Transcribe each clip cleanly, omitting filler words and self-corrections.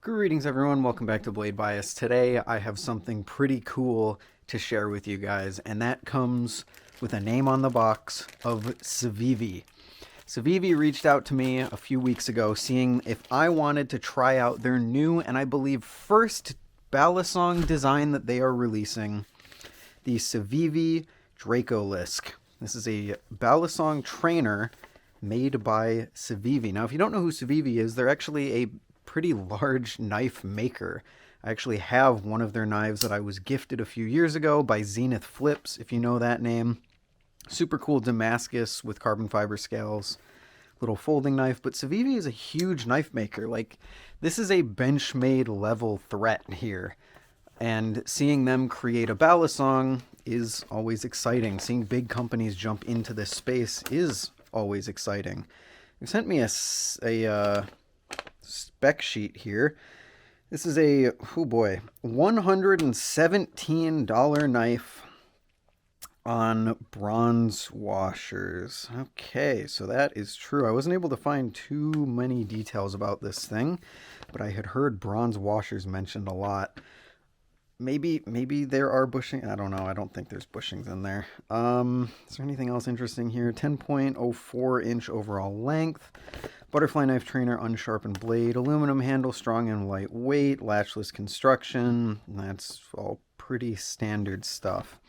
Greetings everyone, welcome back to Blade Bias. Today I have something pretty cool to share with you guys, and that comes with a name on the box of Civivi. Civivi reached out to me a few weeks ago seeing if I wanted to try out their new and I believe first Balisong design that they are releasing, the Civivi Drakolisk. This is a Balisong trainer made by Civivi. Now, if you don't know who Civivi is, they're actually a pretty large knife maker. I actually have one of their knives that I was gifted a few years ago by Zenith Flips, if you know that name. Super cool Damascus with carbon fiber scales, little folding knife. But Civivi is a huge knife maker. Like, this is a Benchmade level threat here. And seeing them create a Balisong is always exciting. Seeing big companies jump into this space is always exciting. They sent me a spec sheet here. This is a, oh boy, $117 knife on bronze washers. Okay, so that is true. I wasn't able to find too many details about this thing, but I had heard bronze washers mentioned a lot. Maybe there are bushings. I don't know. I don't think there's bushings in there. Is there anything else interesting here? 10.04 inch overall length. Butterfly knife trainer, unsharpened blade, aluminum handle, strong and lightweight, latchless construction. That's all pretty standard stuff.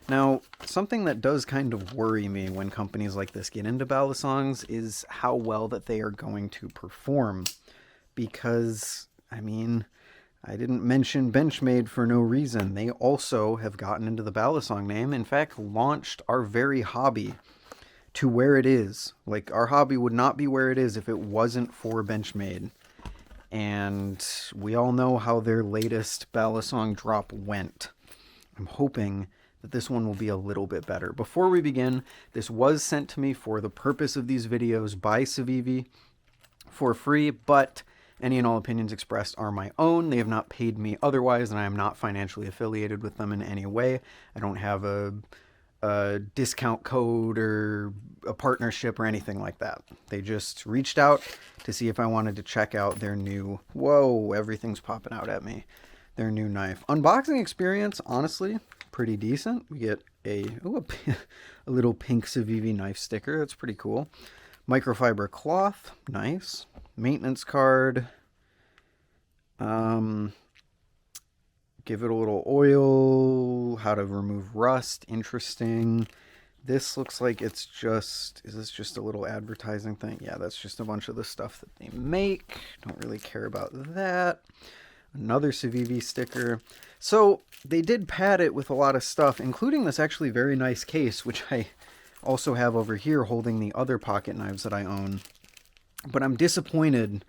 Now, something that does kind of worry me when companies like this get into Balisongs is how well that they are going to perform. Because, I mean, I didn't mention Benchmade for no reason. They also have gotten into the Balisong name. In fact, launched our very hobby to where it is. Like, our hobby would not be where it is if it wasn't for Benchmade. And we all know how their latest Balisong drop went. I'm hoping that this one will be a little bit better. Before we begin, this was sent to me for the purpose of these videos by Civivi for free, but any and all opinions expressed are my own. They have not paid me otherwise, and I am not financially affiliated with them in any way. I don't have a discount code or a partnership or anything like that. They just reached out to see if I wanted to check out their new, whoa, everything's popping out at me, their new knife. Unboxing experience, honestly, pretty decent. We get a little pink Civivi knife sticker. That's pretty cool. Microfiber cloth, nice. Maintenance card. Give it a little oil. How to remove rust. Interesting. This looks like it's just, is this just a little advertising thing? Yeah, that's just a bunch of the stuff that they make. Don't really care about that. Another Civivi sticker. So they did pad it with a lot of stuff, including this actually very nice case, which I also have over here holding the other pocket knives that I own. But I'm disappointed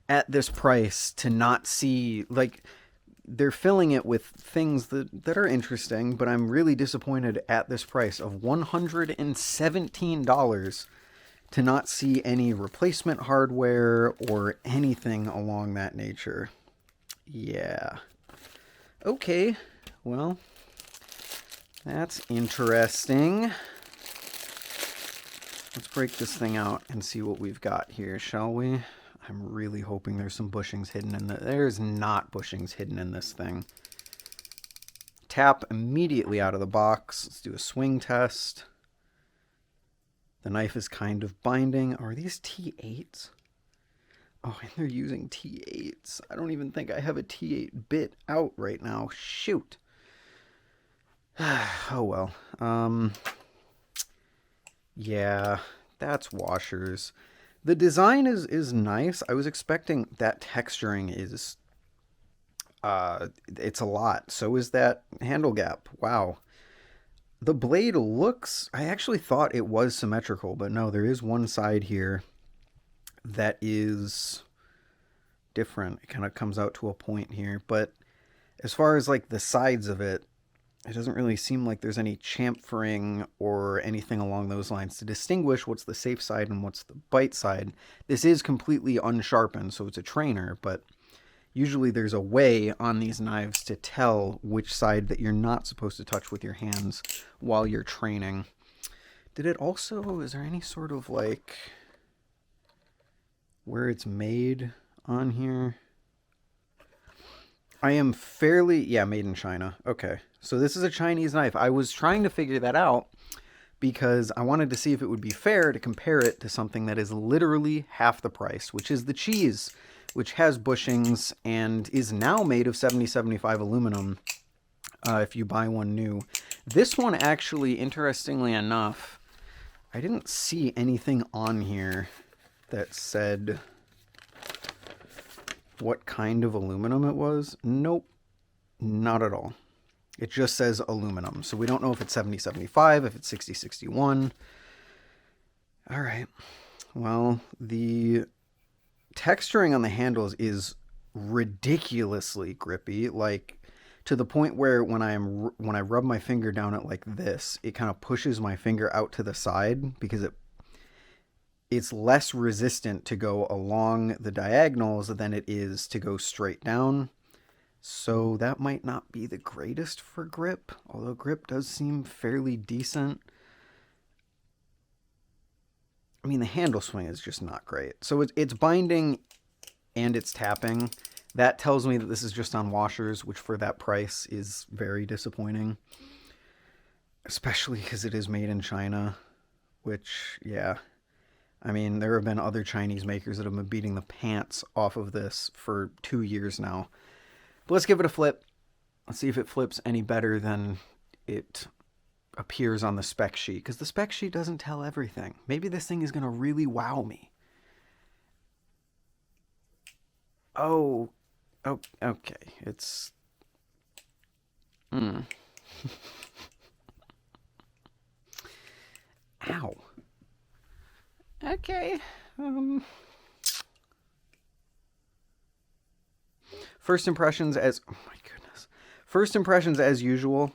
at this price to not see, like, they're filling it with things that are interesting, but I'm really disappointed at this price of $117 to not see any replacement hardware or anything along that nature. Yeah. Okay, well, that's interesting. Let's break this thing out and see what we've got here, shall we? I'm really hoping there's some bushings hidden in there's not bushings hidden in this thing. Tap immediately out of the box. Let's do a swing test. The knife is kind of binding. Are these T8s? Oh, and they're using T8s. I don't even think I have a T8 bit out right now. Shoot. Oh well. Yeah, that's washers. The design is nice. I was expecting that texturing is, it's a lot. So is that handle gap. Wow. The blade looks, I actually thought it was symmetrical, but no, there is one side here that is different. It kind of comes out to a point here. But as far as like the sides of it, it doesn't really seem like there's any chamfering or anything along those lines to distinguish what's the safe side and what's the bite side. This is completely unsharpened, so it's a trainer, but usually there's a way on these knives to tell which side that you're not supposed to touch with your hands while you're training. Did it also, is there any sort of like where it's made on here? I am fairly, yeah, made in China. Okay. So this is a Chinese knife. I was trying to figure that out because I wanted to see if it would be fair to compare it to something that is literally half the price, which is the cheese, which has bushings and is now made of 7075 aluminum if you buy one new. This one actually, interestingly enough, I didn't see anything on here that said what kind of aluminum it was. Nope, not at all. It just says aluminum. So we don't know if it's 7075, if it's 6061. All right. Well, the texturing on the handles is ridiculously grippy, like to the point where when I rub my finger down it like this, it kind of pushes my finger out to the side because it's less resistant to go along the diagonals than it is to go straight down. So that might not be the greatest for grip, although grip does seem fairly decent. I mean, the handle swing is just not great. So it's binding and it's tapping. That tells me that this is just on washers, which for that price is very disappointing. Especially because it is made in China, which, yeah. I mean, there have been other Chinese makers that have been beating the pants off of this for 2 years now. But let's give it a flip. Let's see if it flips any better than it appears on the spec sheet, because the spec sheet doesn't tell everything. Maybe this thing is going to really wow me. Oh, okay. It's... Ow. Okay. First impressions as... Oh my goodness. First impressions as usual.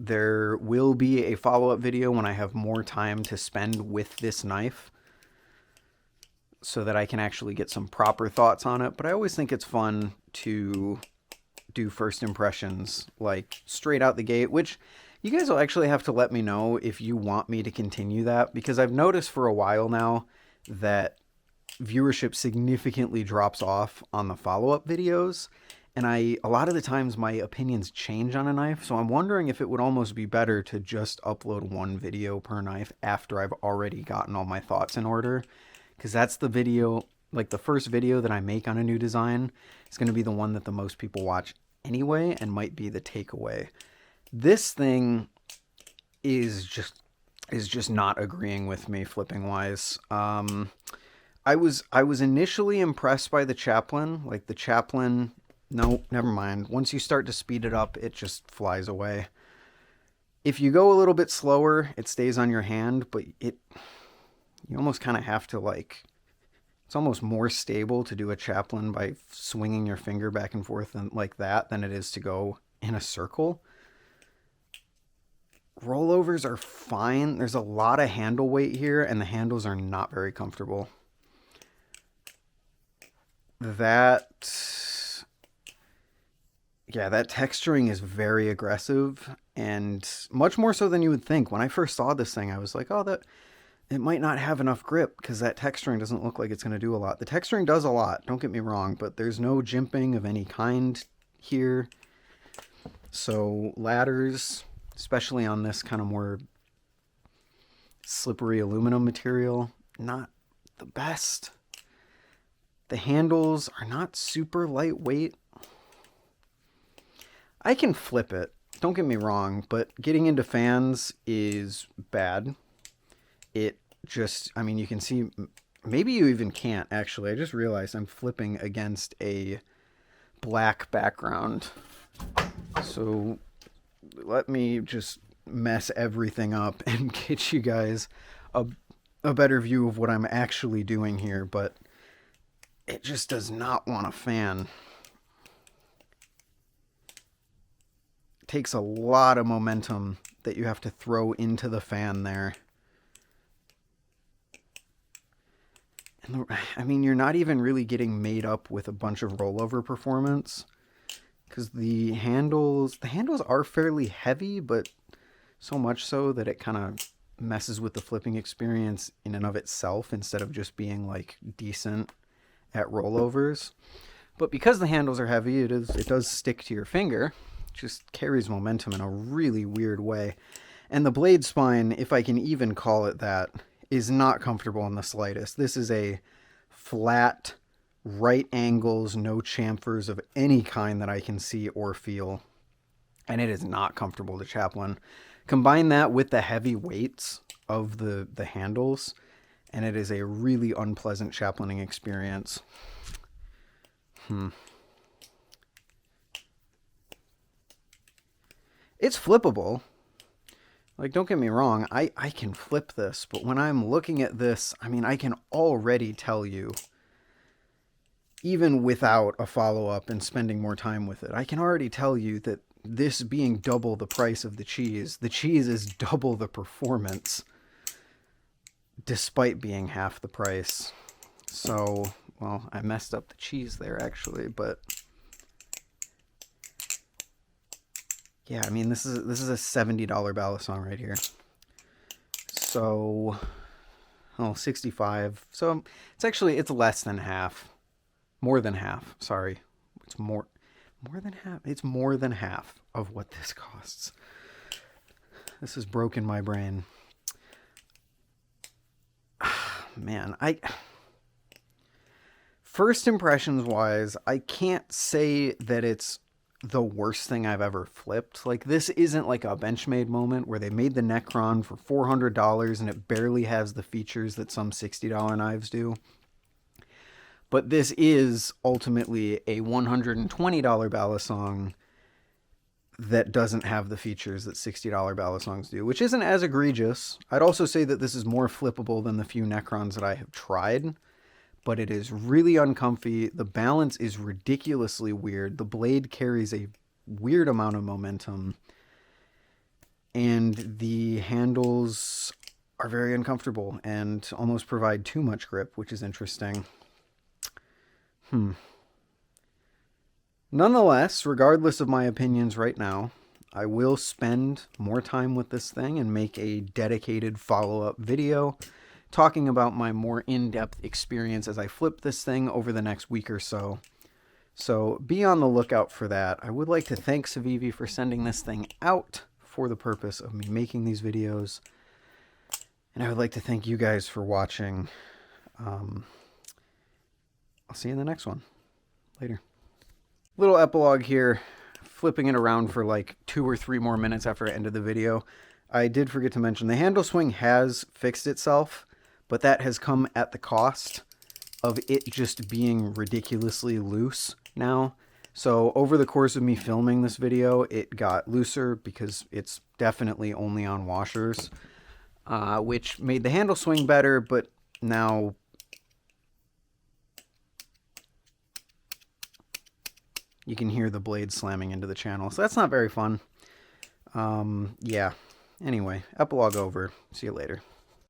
There will be a follow-up video when I have more time to spend with this knife so that I can actually get some proper thoughts on it. But I always think it's fun to do first impressions like straight out the gate, which you guys will actually have to let me know if you want me to continue that, because I've noticed for a while now that viewership significantly drops off on the follow-up videos. And a lot of the times my opinions change on a knife, so I'm wondering if it would almost be better to just upload one video per knife after I've already gotten all my thoughts in order. Because that's the video, like the first video that I make on a new design is going to be the one that the most people watch anyway and might be the takeaway. This thing is just not agreeing with me flipping wise. I was initially impressed by the Chaplin, like the Chaplin. No, never mind. Once you start to speed it up, it just flies away. If you go a little bit slower, it stays on your hand, but you almost kind of have to like, it's almost more stable to do a Chaplin by swinging your finger back and forth and like that than it is to go in a circle. Rollovers are fine. There's a lot of handle weight here, and the handles are not very comfortable. That texturing is very aggressive, and much more so than you would think. When I first saw this thing, I was like, oh, that it might not have enough grip because that texturing doesn't look like it's going to do a lot. The texturing does a lot, don't get me wrong, but there's no jimping of any kind here. So ladders, especially on this kind of more slippery aluminum material, not the best. The handles are not super lightweight. I can flip it, don't get me wrong, but getting into fans is bad. It just, I mean, you can see, maybe you even can't actually. I just realized I'm flipping against a black background. So let me just mess everything up and get you guys a better view of what I'm actually doing here, but it just does not want a fan. It takes a lot of momentum that you have to throw into the fan there. And I mean, you're not even really getting made up with a bunch of rollover performance, because the handles are fairly heavy, but so much so that it kind of messes with the flipping experience in and of itself instead of just being like decent at rollovers. But because the handles are heavy, it does stick to your finger. It just carries momentum in a really weird way. And the blade spine, if I can even call it that, is not comfortable in the slightest. This is a flat, right angles, no chamfers of any kind that I can see or feel. And it is not comfortable to chaplain. Combine that with the heavy weights of the handles, and it is a really unpleasant chaplaining experience. It's flippable. Like, don't get me wrong, I can flip this, but when I'm looking at this, I mean, I can already tell you, even without a follow-up and spending more time with it, I can already tell you that this being double the price of the cheese is double the performance, despite being half the price. So, well, I messed up the cheese there, actually, but yeah, I mean, this is a $70 Balisong right here. So, oh, 65. So it's less than half. More than half. Sorry. It's more than half. It's more than half of what this costs. This has broken my brain. Man, first impressions wise, I can't say that it's the worst thing I've ever flipped. Like, this isn't like a Benchmade moment where they made the Necron for $400 and it barely has the features that some $60 knives do. But this is ultimately a $120 Balisong that doesn't have the features that $60 Balisongs do, which isn't as egregious. I'd also say that this is more flippable than the few Necrons that I have tried, but it is really uncomfy. The balance is ridiculously weird. The blade carries a weird amount of momentum, and the handles are very uncomfortable and almost provide too much grip, which is interesting. Nonetheless, regardless of my opinions right now, I will spend more time with this thing and make a dedicated follow-up video talking about my more in-depth experience as I flip this thing over the next week or so. So be on the lookout for that. I would like to thank Civivi for sending this thing out for the purpose of me making these videos. And I would like to thank you guys for watching. I'll see you in the next one. Later. Little epilogue here, flipping it around for like 2 or 3 more minutes after I ended the video. I did forget to mention the handle swing has fixed itself, but that has come at the cost of it just being ridiculously loose now. So over the course of me filming this video, it got looser because it's definitely only on washers, which made the handle swing better, but now you can hear the blade slamming into the channel. So that's not very fun. Yeah. Anyway, epilogue over. See you later.